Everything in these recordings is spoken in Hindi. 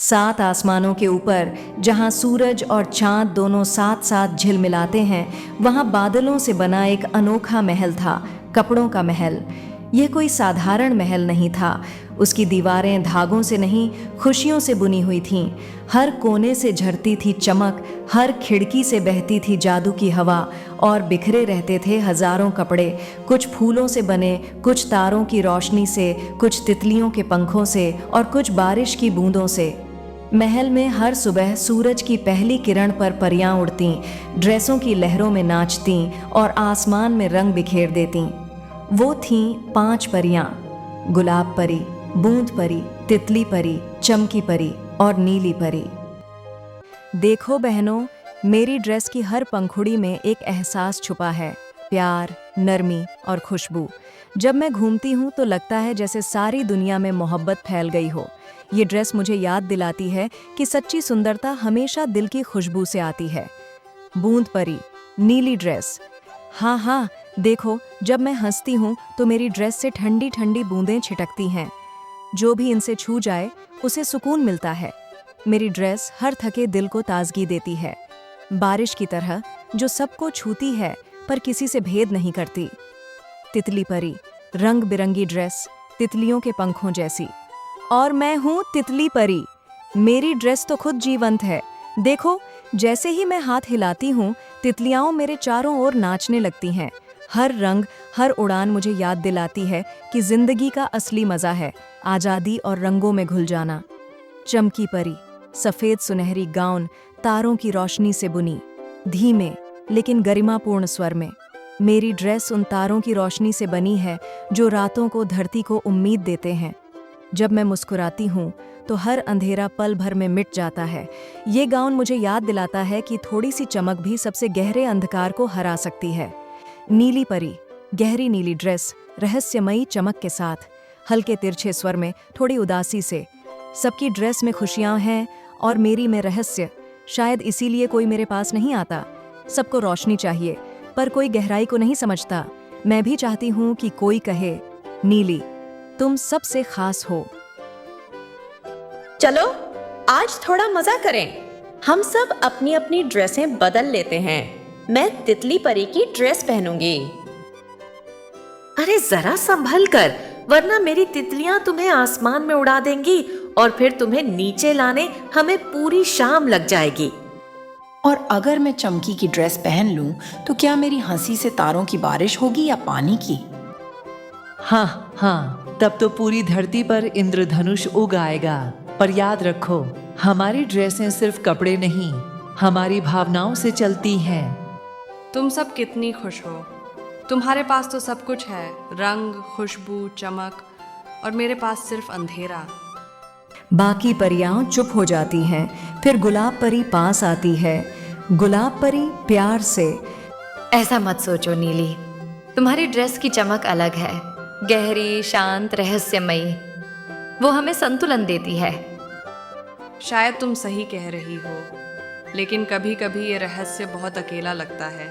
7 आसमानों के ऊपर जहाँ सूरज और चांद दोनों साथ साथ झिलमिलाते हैं, वहाँ बादलों से बना एक अनोखा महल था, कपड़ों का महल। यह कोई साधारण महल नहीं था। उसकी दीवारें धागों से नहीं, खुशियों से बुनी हुई थीं। हर कोने से झरती थी चमक, हर खिड़की से बहती थी जादू की हवा, और बिखरे रहते थे हजारों कपड़े, कुछ फूलों से बने, कुछ तारों की रोशनी से, कुछ तितलियों के पंखों से और कुछ बारिश की बूंदों से। महल में हर सुबह सूरज की पहली किरण पर परियां उड़तीं, ड्रेसों की लहरों में नाचतीं और आसमान में रंग बिखेर देतीं। वो थीं 5 परियां, गुलाब परी, बूंद परी, तितली परी, चमकी परी और नीली परी। देखो बहनों, मेरी ड्रेस की हर पंखुड़ी में एक एहसास छुपा है, प्यार, नरमी और खुशबू। जब मैं घूमती हूँ तो लगता है जैसे सारी दुनिया में मोहब्बत फैल गई हो। ये ड्रेस मुझे याद दिलाती है कि सच्ची सुंदरता हमेशा दिल की खुशबू से आती है। बूंद परी, नीली ड्रेस। हाँ हाँ, देखो, जब मैं हंसती हूँ तो मेरी ड्रेस से ठंडी ठंडी बूंदें छिटकती हैं। जो भी इनसे छू जाए उसे सुकून मिलता है। मेरी ड्रेस हर थके दिल को ताजगी देती है, बारिश की तरह जो सबको छूती है पर किसी से भेद नहीं करती। तितली परी, रंग बिरंगी ड्रेस, तितलियों के पंखों जैसी। और मैं हूँ तितली परी। मेरी ड्रेस तो खुद जीवंत है। देखो, जैसे ही मैं हाथ हिलाती हूँ, तितलियाँ मेरे चारों ओर नाचने लगती हैं। हर रंग, हर उड़ान मुझे याद दिलाती है कि जिंदगी का असली मजा है आज़ादी और रंगों में घुल जाना। चमकी परी, सफ़ेद सुनहरी गाउन, तारों की रोशनी से बुनी, धीमे लेकिन गरिमापूर्ण स्वर में। मेरी ड्रेस उन तारों की रोशनी से बनी है जो रातों को, धरती को उम्मीद देते हैं। जब मैं मुस्कुराती हूँ तो हर अंधेरा पल भर में मिट जाता है। ये गाउन मुझे याद दिलाता है कि थोड़ी सी चमक भी सबसे गहरे अंधकार को हरा सकती है। नीली परी, गहरी नीली ड्रेस, रहस्यमयी चमक के साथ, हल्के तिरछे स्वर में, थोड़ी उदासी से। सबकी ड्रेस में खुशियाँ हैं और मेरी में रहस्य। शायद इसीलिए कोई मेरे पास नहीं आता। सबको रोशनी चाहिए पर कोई गहराई को नहीं समझता। मैं भी चाहती हूँ कि कोई कहे, नीली, तुम सबसे खास हो। चलो आज थोड़ा मजा करें। हम सब अपनी अपनी ड्रेसें बदल लेते हैं। मैं तितली परी की ड्रेस पहनूंगी। अरे जरा संभल कर, वरना मेरी तितलियां तुम्हें आसमान में उड़ा देंगी और फिर तुम्हें नीचे लाने हमें पूरी शाम लग जाएगी। और अगर मैं चमकी की ड्रेस पहन लूं तो क्या मेरी हंसी से तारों की बारिश होगी या पानी की? हाँ हाँ, तब तो पूरी धरती पर इंद्रधनुष उग आएगा। पर याद रखो, हमारी ड्रेसें सिर्फ कपड़े नहीं, हमारी भावनाओं से चलती हैं। तुम सब कितनी खुश हो। तुम्हारे पास तो सब कुछ है, रंग, खुशबू, चमक, और मेरे पास सिर्फ अंधेरा। बाकी परियां चुप हो जाती हैं। फिर गुलाब परी पास आती है। गुलाब परी प्यार से, ऐसा मत सोचो नीली, तुम्हारी ड्रेस की चमक अलग है, गहरी, शांत, रहस्यमयी। वो हमें संतुलन देती है। शायद तुम सही कह रही हो, लेकिन कभी कभी ये रहस्य बहुत अकेला लगता है।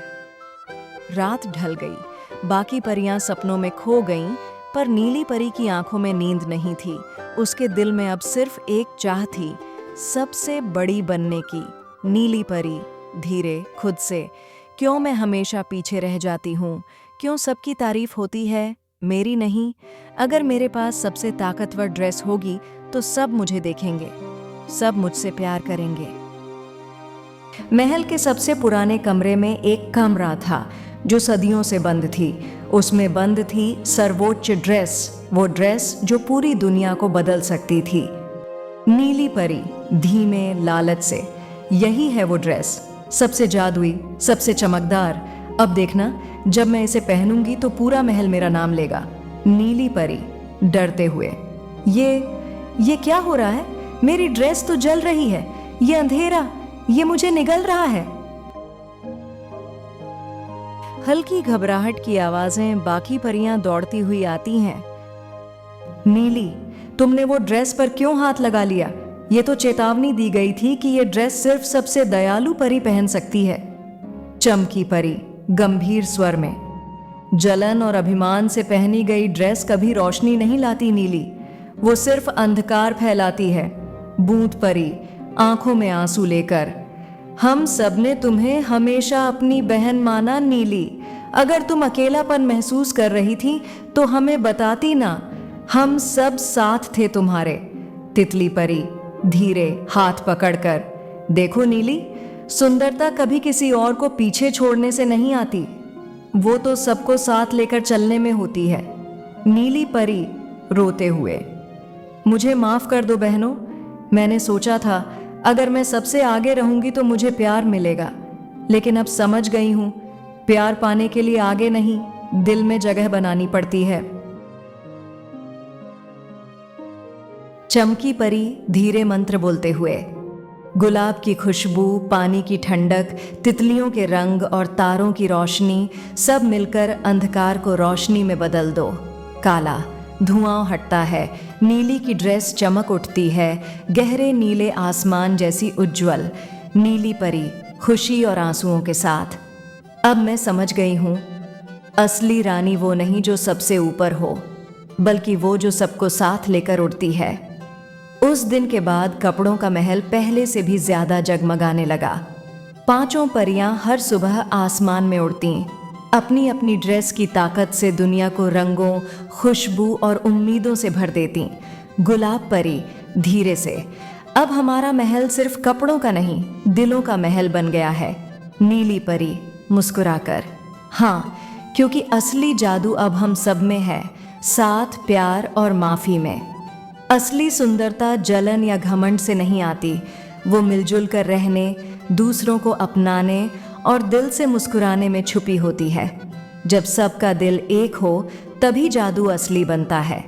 रात ढल गई। बाकी परियां सपनों में खो गईं, पर नीली परी की आंखों में नींद नहीं थी। उसके दिल में अब सिर्फ एक चाह थी, सबसे बड़ी बनने की। नीली परी, धीरे, खुद से, क्यों मैं हमेशा पीछे रह जाती हूँ? क्यों सबकी तारीफ होती है, मेरी नहीं? अगर मेरे पास सबसे ताकतवर ड्रेस होगी तो सब मुझे देखेंगे, सब मुझसे प्यार करेंगे। महल के सबसे पुराने कमरे में एक कमरा था जो सदियों से बंद थी। उसमें बंद थी सर्वोच्च ड्रेस, वो ड्रेस जो पूरी दुनिया को बदल सकती थी। नीली परी, धीमे, लालच से, यही है वो ड्रेस, सबसे जादुई, सबसे चमकदार। अब देखना, जब मैं इसे पहनूंगी तो पूरा महल मेरा नाम लेगा। नीली परी, डरते हुए, ये क्या हो रहा है? मेरी ड्रेस तो जल रही है, ये अंधेरा, ये मुझे निगल रहा है। हल्की घबराहट की आवाजें बाकी परियां दौड़ती हुई आती हैं। नीली, तुमने वो ड्रेस पर क्यों हाथ लगा लिया? ये तो चेतावनी दी गई थी कि ये ड्रेस सिर्फ सबसे दयालु परी पहन सकती है। चमकी परी, गंभीर स्वर में, जलन और अभिमान से पहनी गई ड्रेस कभी रोशनी नहीं लाती नीली, वो सिर्फ अंधकार फैलाती है। बूंद परी आंखों में आंसू लेकर। हम सब ने तुम्हें हमेशा अपनी बहन माना नीली। अगर तुम अकेलापन महसूस कर रही थी तो हमें बताती ना, हम सब साथ थे तुम्हारे। तितली परी धीरे हाथ पकड़कर। देखो नीली, सुंदरता कभी किसी और को पीछे छोड़ने से नहीं आती, वो तो सबको साथ लेकर चलने में होती है। नीली परी रोते हुए। मुझे माफ कर दो बहनों, मैंने सोचा था अगर मैं सबसे आगे रहूंगी तो मुझे प्यार मिलेगा, लेकिन अब समझ गई हूं प्यार पाने के लिए आगे नहीं, दिल में जगह बनानी पड़ती है। चमकी परी धीरे मंत्र बोलते हुए। गुलाब की खुशबू, पानी की ठंडक, तितलियों के रंग और तारों की रोशनी सब मिलकर अंधकार को रोशनी में बदल दो। काला धुआं हटता है, नीली की ड्रेस चमक उठती है, गहरे नीले आसमान जैसी उज्ज्वल। नीली परी खुशी और आंसुओं के साथ। अब मैं समझ गई हूँ, असली रानी वो नहीं जो सबसे ऊपर हो, बल्कि वो जो सबको साथ लेकर उड़ती है। उस दिन के बाद कपड़ों का महल पहले से भी ज्यादा जगमगाने लगा। पांचों परियां हर सुबह आसमान में उड़ती, अपनी अपनी ड्रेस की ताकत से दुनिया को रंगों, खुशबू और उम्मीदों से भर देती। गुलाब परी धीरे से, अब हमारा महल सिर्फ कपड़ों का नहीं, दिलों का महल बन गया है। नीली परी मुस्कुराकर, हाँ, क्योंकि असली जादू अब हम सब में है, साथ, प्यार और माफी में। असली सुंदरता जलन या घमंड से नहीं आती, वो मिलजुल कर रहने, दूसरों को अपनाने और दिल से मुस्कुराने में छुपी होती है। जब सबका दिल एक हो तभी जादू असली बनता है।